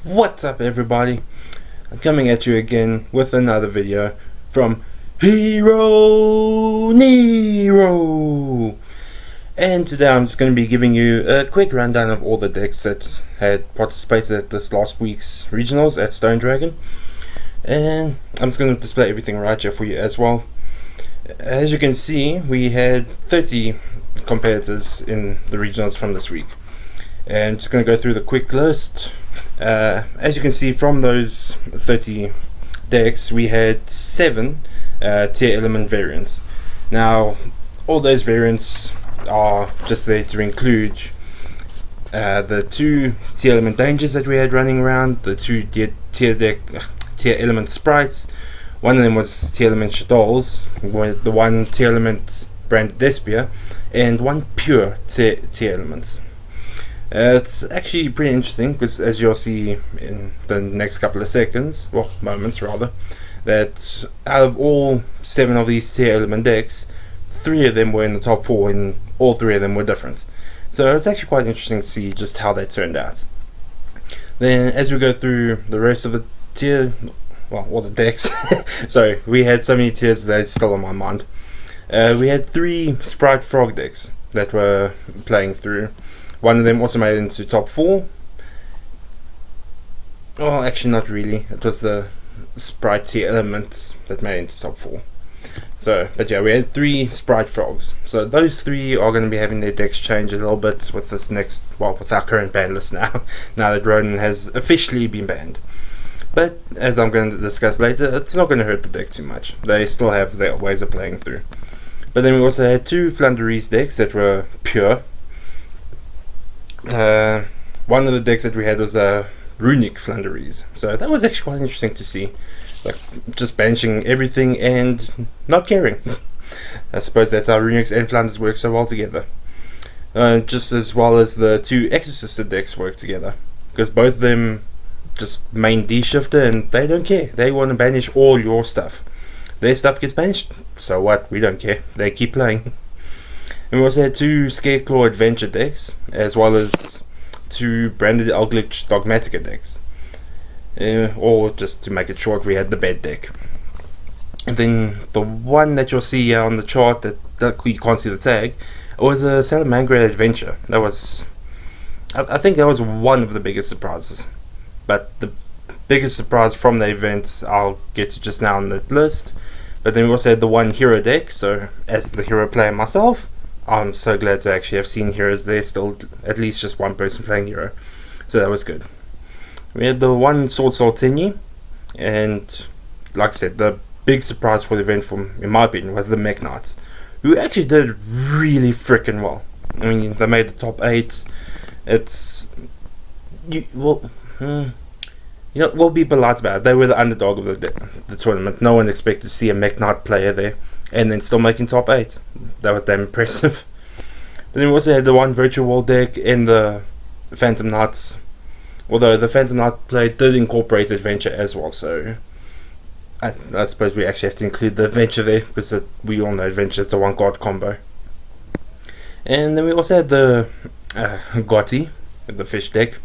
What's up, everybody? I'm coming at you again with another video from Hero-Nero, and today I'm just going to be giving you a quick rundown of all the decks that had participated at this last week's regionals at Stone Dragon, and I'm just going to display everything right here for you as well. As you can see, we had 30 competitors in the regionals from this week, and I'm just going to go through the quick list. As you can see from those 30 decks, we had 7 tier element variants. Now, all those variants are just there to include the 2 tier element dangers that we had running around, the 2 tier element sprites. One of them was tier element Shadows, with the 1 tier element branded Despia, and 1 pure tier elements. It's actually pretty interesting because, as you'll see in the next couple of seconds, well, moments rather, that out of all 7 of these tier element decks, 3 of them were in the top 4 and all 3 of them were different. So it's actually quite interesting to see just how that turned out. Then as we go through the rest of the tier, well, all the decks, sorry, we had so many tiers that it's still on my mind. We had 3 Sprite Frog decks that were playing through. One of them also made it into top 4. Well, actually not really. It was the Sprite tier elements that made it into top 4. So, but yeah, we had 3 Sprite Frogs. So those 3 are going to be having their decks change a little bit with this next, well, with our current ban list now, now that Ronin has officially been banned. But as I'm going to discuss later, it's not going to hurt the deck too much. They still have their ways of playing through. But then we also had 2 Flanderies decks that were pure. One of the decks that we had was Runic Flanderies, so that was actually quite interesting to see, like just banishing everything and not caring. I suppose that's how Runics and Flanders work so well together, just as well as the 2 Exorcisted decks work together, because both of them just main D-shifter and they don't care. They want to banish all your stuff. Their stuff gets banished, so what? We don't care. They keep playing. And we also had 2 Scareclaw Adventure decks, as well as 2 Branded Eldritch Dogmatica decks. Or just to make it short, we had the Bed deck. And then the one that you'll see here on the chart that you can't see the tag, was a Salamangreat Adventure. That was, I think that was one of the biggest surprises. But the biggest surprise from the event I'll get to just now on the list. But then we also had the 1 Hero deck, so as the Hero player myself, I'm so glad to actually have seen Heroes there, still at least just one person playing Hero, so that was good. We had the 1 Sword Tenyi, and like I said, the big surprise for the event, in my opinion, was the Mech Knights, who actually did really freaking well. I mean, they made the top 8. It's, we'll be polite about it. They were the underdog of the tournament. No one expected to see a Mech Knight player there and then still making top 8. That was damn impressive. But then we also had the 1 Virtual Wall deck and the Phantom Knights, although the Phantom Knight play did incorporate Adventure as well, so I suppose we actually have to include the Adventure there, because we all know Adventure is a 1 card combo. And then we also had the Gotti, the Fish deck,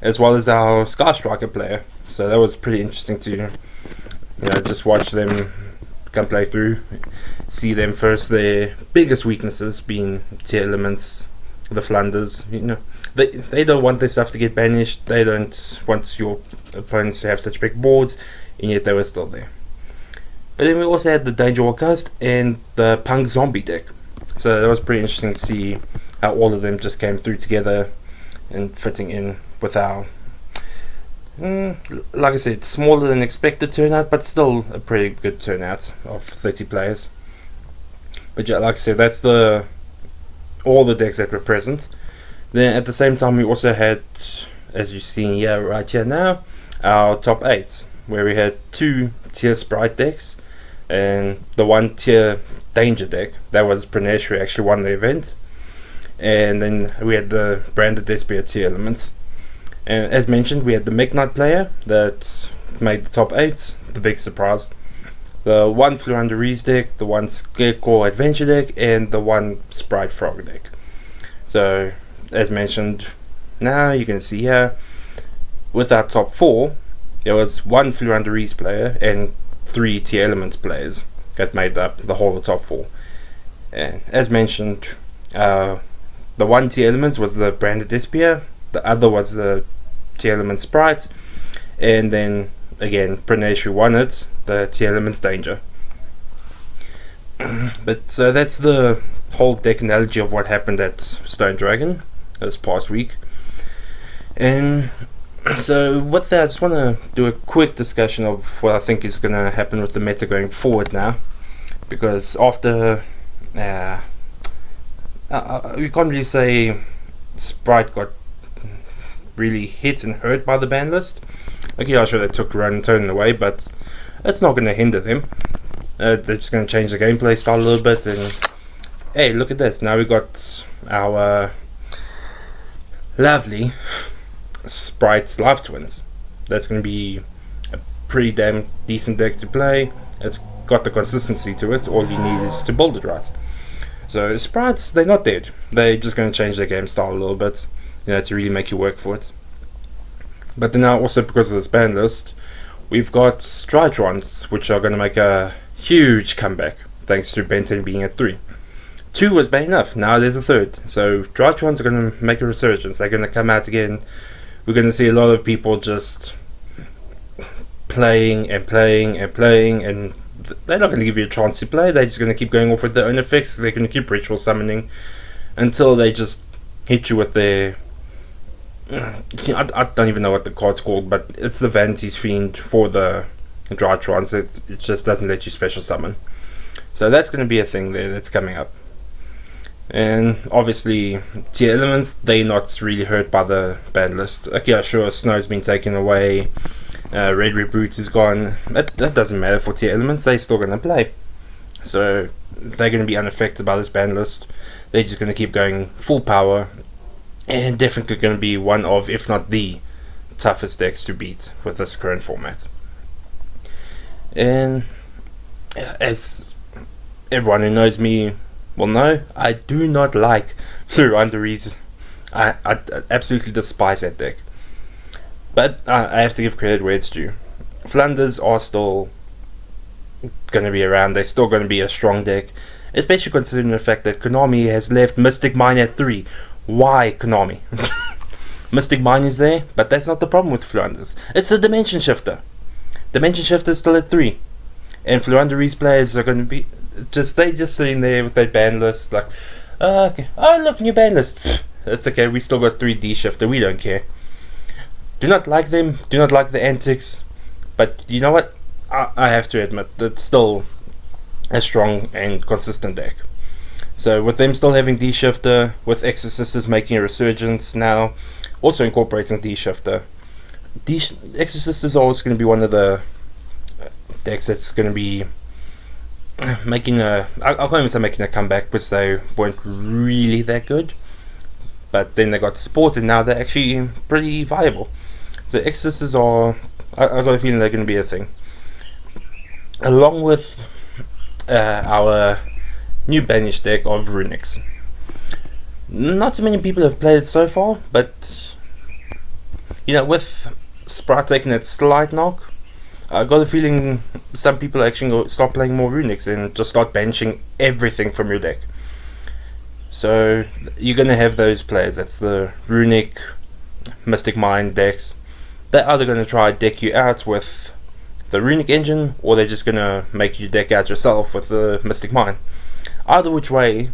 as well as our Sky Striker player, so that was pretty interesting to just watch them come play through, see them first. Their biggest weaknesses being tier elements, the Flanders. They don't want their stuff to get banished. They don't want your opponents to have such big boards, and yet they were still there. But then we also had the Danger Warcast and the Punk Zombie deck, so that was pretty interesting to see how all of them just came through together and fitting in with our, like I said, smaller than expected turnout, but still a pretty good turnout of 30 players. But yeah, like I said, that's all the decks that were present. Then at the same time, we also had, as you see here, right here now, our top 8s, where we had 2 tier Sprite decks and the 1 tier Danger deck. That was Pranesh, who actually won the event. And then we had the Branded Despia tier elements. And as mentioned, we had the Mech Knight player that made the top 8, the big surprise. The 1 Flanderies deck, the 1 Scareclaw Adventure deck, and the 1 Sprite Frog deck. So, as mentioned, now you can see here, with our top 4, there was 1 Fluanderese player and 3 Tearlaments players that made up the whole of the top 4. And as mentioned, the 1 Tearlaments was the branded Espia, the other was the Tearlaments Sprite, and then again, Pranesh who won it, the Tearlaments Danger. But so that's the whole deck analogy of what happened at Stone Dragon this past week. And so with that, I just want to do a quick discussion of what I think is going to happen with the meta going forward now, because after we can't really say Sprite got really hit and hurt by the ban list. Okay, I'm sure they took Run and Turn away, but it's not going to hinder them. They're just going to change the gameplay style a little bit, and hey, look at this. Now we got our lovely Sprite Live Twins. That's going to be a pretty damn decent deck to play. It's got the consistency to it. All you need is to build it right. So Sprites, they're not dead. They're just going to change their game style a little bit, to really make you work for it. But then now also, because of this ban list, we've got Drytrons, which are going to make a huge comeback thanks to Ben 10 being at 3. 2 was bad enough, now there's a 3rd. So Drytrons are going to make a resurgence. They're going to come out again. We're going to see a lot of people just playing and playing and playing, and they're not going to give you a chance to play. They're just going to keep going off with their own effects. They're going to keep ritual summoning until they just hit you with their I don't even know what the card's called, but it's the Vanity's Fiend for the Drytrons. It just doesn't let you special summon. So that's going to be a thing there that's coming up. And obviously Tearlaments, they're not really hurt by the ban list. Okay, sure, Snow's been taken away, Red Reboot is gone. That doesn't matter for Tearlaments. They're still going to play. So they're going to be unaffected by this ban list. They're just going to keep going full power, and definitely going to be one of, if not the toughest decks to beat with this current format. And as everyone who knows me will know, I do not like Fluanderese. I absolutely despise that deck. But I have to give credit where it's due. Flanders are still going to be around. They're still going to be a strong deck, especially considering the fact that Konami has left Mystic Mine at 3. Why, Konami? Mystic Mine is there, but that's not the problem with Flanders. It's the Dimension Shifter. Dimension Shifter is still at 3. And Fluanderese players are going to be just sitting there with their ban list, like, okay, oh look, new ban list. It's okay, we still got 3D Shifter, we don't care. Do not like them, do not like the antics, but you know what? I have to admit, it's still a strong and consistent deck. So with them still having D-Shifter, with Exorcisters making a resurgence now, also incorporating D-Shifter, Exorcisters are always going to be one of the decks that's going to be making I can't even say making a comeback, because they weren't really that good. But then they got support, and now they're actually pretty viable. So Exorcisters are, I got a feeling they're going to be a thing. Along with our new banished deck of Runics. Not too many people have played it so far, but with Sprite taking that slight knock, I got a feeling some people are actually going to start playing more Runics and just start banishing everything from your deck. So you're going to have those players, that's the Runic, Mystic Mine decks. They're either going to try deck you out with the Runic engine, or they're just going to make you deck out yourself with the Mystic Mine. Either which way,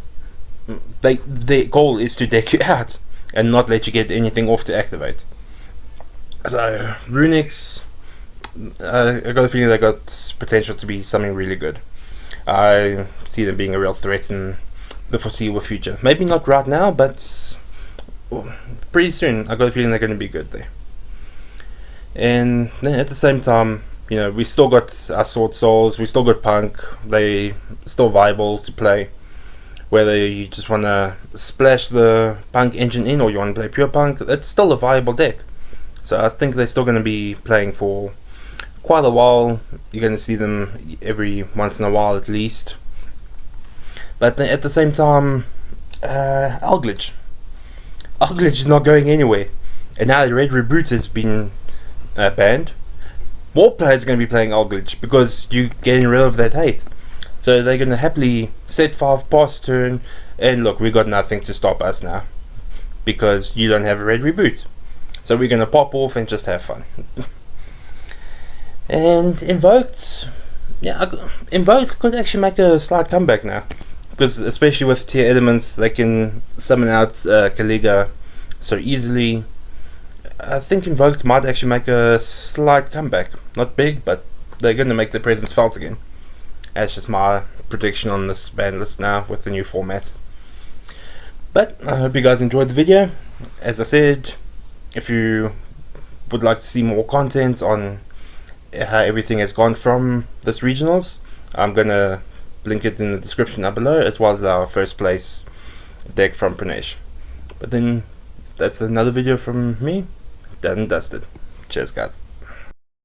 their goal is to deck you out and not let you get anything off to activate. So Runics, I got a feeling they got potential to be something really good. I see them being a real threat in the foreseeable future. Maybe not right now, but pretty soon I got a feeling they're going to be good there. And then at the same time, we still got our Sword Souls, we still got Punk, they still viable to play. Whether you just want to splash the Punk engine in, or you want to play pure Punk, it's still a viable deck. So I think they're still going to be playing for quite a while. You're going to see them every once in a while at least. But at the same time, Alglitch is not going anywhere. And now the Red Reboot has been banned, more players are going to be playing Glitch because you're getting rid of that hate. So they're going to happily set 5 past turn, and look, we got nothing to stop us now because you don't have a red reboot. So we're going to pop off and just have fun. And Invoked, Invoked could actually make a slight comeback now, because especially with Tearlaments, they can summon out Kaliga so easily. I think Invoked might actually make a slight comeback. Not big, but they're going to make their presence felt again. That's just my prediction on this ban list now with the new format. But I hope you guys enjoyed the video. As I said, if you would like to see more content on how everything has gone from this regionals, I'm going to link it in the description down below, as well as our first place deck from Pranesh. But then that's another video from me, done and dusted. Cheers guys.